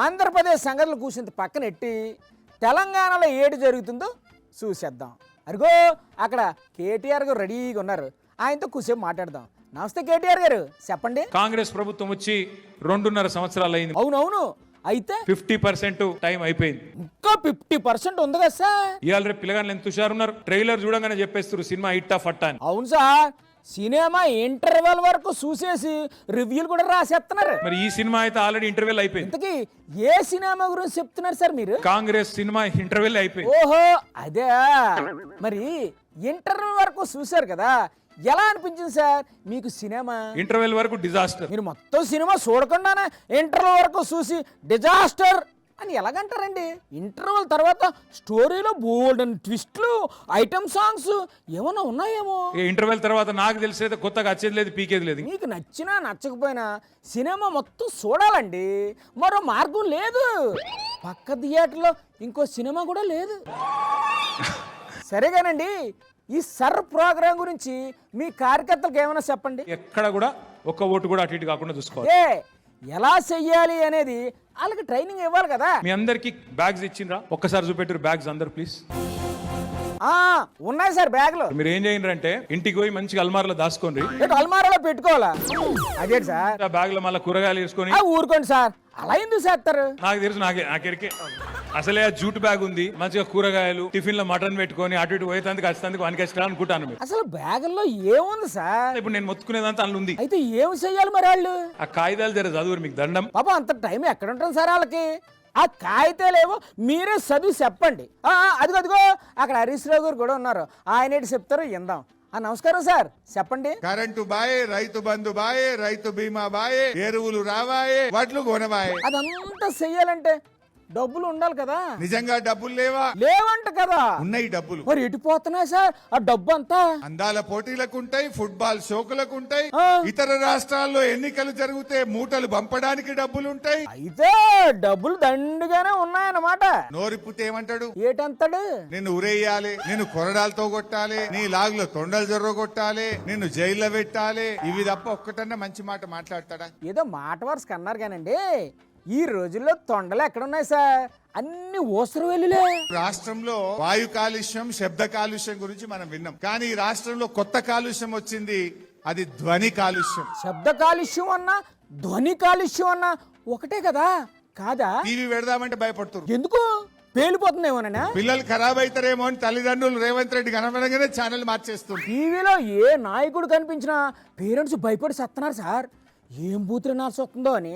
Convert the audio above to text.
ఆంధ్రప్రదేశ్ సంగతులు కూర్చుంత పక్కనెట్టి తెలంగాణలో ఏడు జరుగుతుందో చూసేద్దాం. అరుగో అక్కడ కేటీఆర్ గారు రెడీగా ఉన్నారు, ఆయనతో కూర్చొని మాట్లాడదాం. నమస్తే కేటీఆర్ గారు, చెప్పండి. కాంగ్రెస్ ప్రభుత్వం వచ్చి 2.5 సంవత్సరాలు అయింది. అవునవును, అయితే 50% టైం అయిపోయింది. ఇంకా 50% ఉంది కదా సార్. ఇవాళ రేపు పిల్లగాళ్ళు ఎంత హుషారున్నారు, ట్రైలర్ చూడగానే చెప్పేస్తారు సినిమా ఇట్టా ఫట్టా అని. అవును సార్, సినిమా ఇంటర్వెల్ వరకు చూసేసి రివ్యూలు కూడా రాసేస్తున్నారు. మరి ఈ సినిమా అయితే ఆల్రెడీ ఇంటర్వెల్ అయిపోయింది. ఇంతకీ ఏ సినిమా గురించి చెప్తున్నారు సార్ మీరు? కాంగ్రెస్ సినిమా ఇంటర్వెల్ అయిపోయింది. ఓహో అదే, మరి ఇంటర్వెల్ వరకు చూశారు కదా, ఎలా అనిపించింది సార్ మీకు సినిమా? ఇంటర్వెల్ వరకు డిజాస్టర్. మీరు మొత్తం సినిమా చూడకుండానే ఇంటర్వెల్ వరకు చూసి డిజాస్టర్ అని ఎలాగంటారండి? ఇంటర్వెల్ తర్వాత స్టోరీలో బోల్డ్ అండ్ ట్విస్ట్లు, ఐటమ్ సాంగ్స్ ఏమన్నా ఉన్నాయేమో. ఇంటర్వెల్ తర్వాత నాకు తెలిసేది కొత్తగా వచ్చేది లేదు, పీకేది లేదు. మీకు నచ్చినా నచ్చకపోయినా సినిమా మొత్తం చూడాలండి, మరో మార్గం లేదు. పక్క థియేటర్లో ఇంకో సినిమా కూడా లేదు. సరేగానండి, ఈ సర్ ప్రోగ్రాం గురించి మీ కార్యకర్తలకు ఏమైనా చెప్పండి. ఎక్కడ కూడా ఒక్క ఓటు కూడా అటు ఇటు కాకుండా చూసుకోవాలి. ఎలా చెయ్యాలి అనేది వాళ్ళకి ట్రైనింగ్ ఇవ్వాలి కదా. మీ అందరికి బ్యాగ్స్ ఇచ్చిండ్రా? ఒక్కసారి చూపెట్టారు బ్యాగ్స్ అందరు ప్లీజ్. ఉన్నాయి సార్ బ్యాగ్లో. మీరు ఏం చేయండి అంటే ఇంటికి పోయి మంచిగా అల్మార్లో దాచుకోండి. అల్మారాలో పెట్టుకోవాలా? అదే సార్, బ్యాగ్ లో మళ్ళీ కూరగాయలు వేసుకొని. ఊరుకోండి సార్, అలా ఎందుకు చేస్తారు? నాకు తెలుసు, నాకెరికే. అసలే ఆ జూట్ బ్యాగ్ ఉంది, మంచిగా కూరగాయలు టిఫిన్ లో మటన్ పెట్టుకొని అటు ఇటు పోయేందుకు ఖచ్చితంగా వానికి ఇష్టం అనుకుంటాను. అసలు బ్యాగుల్లో ఏముంది సార్? ఇప్పుడు నేను మొత్తుకునేదంతా అందులో ఉంది. అయితే ఏం చెయ్యాలి మరి వాళ్ళు? ఆ కాగితాలు జర చదువు, మీకు దండం. పాపం అంత టైం ఎక్కడ ఉంటుంది సార్ వాళ్ళకి? ఆ కాగితాలేవో మీరే చదివి చెప్పండి. అదిగో అక్కడ హరీష్ రావు గారు కూడా ఉన్నారు, ఆయన ఏంటి చెప్తారో ఇందాం. నమస్కారం సార్, చెప్పండి. కరెంటు బాయే, రైతు బంధు బాయే, రైతు బీమా బాయే, ఎరువులు రావాయే, వడ్లు కొనవాయే. అదంతా చెయ్యాలంటే డబ్బులు ఉండాలి కదా. నిజంగా డబ్బులు లేవా? లేవంట కదా. ఉన్నాయి డబ్బులు. మరి ఎటుపోతున్నాయి సార్ ఆ డబ్బు అంతా? అందాల పోటీలకు ఉంటాయి, ఫుట్బాల్ షోకులకు ఉంటాయి, ఇతర రాష్ట్రాల్లో ఎన్నికలు జరిగితే మూటలు పంపడానికి డబ్బులు ఉంటాయి. అయితే డబ్బులు దండిగానే ఉన్నాయన్నమాట. నోరిప్పుతే ఏమంటాడు? ఏటంతాడు? నిన్ను ఉరేయాలి, నిన్ను కొరడాలతో కొట్టాలి, నీ లాగులో తొండలు జొర్ర కొట్టాలి, నిన్ను జైల్లో పెట్టాలి, ఇవి తప్ప ఒక్కటన్నా మంచి మాట మాట్లాడతాడా? ఏదో మాట వరుసకు అన్నారు కానండి, ఈ రోజుల్లో తొండలు ఎక్కడున్నాయి సార్? అన్ని ఓసరు వెళ్ళలే. రాష్ట్రంలో వాయు కాలుష్యం, శబ్ద కాలుష్యం గురించి మనం విన్నాం, కానీ ఈ రాష్ట్రంలో కొత్త కాలుష్యం వచ్చింది, అది ధ్వని కాలుష్యం. శబ్ద కాలుష్యం అన్నా ధ్వని కాలుష్యం అన్నా ఒకటే కదా, కాదా? టీవీ పెడదామంటే భయపడుతున్నారు. ఎందుకు? పేలిపోతుందేమోనా? పిల్లలు ఖరాబ్ అవుతారేమో అని తల్లిదండ్రులు రేవంత్ రెడ్డి కనబడగానే ఛానల్ మార్చేస్తుంది. టీవీలో ఏ నాయకుడు కనిపించినా పేరెంట్స్ భయపడి సస్తున్నారు సార్. ఏం బూతులు నాల్సి వస్తుందో అని.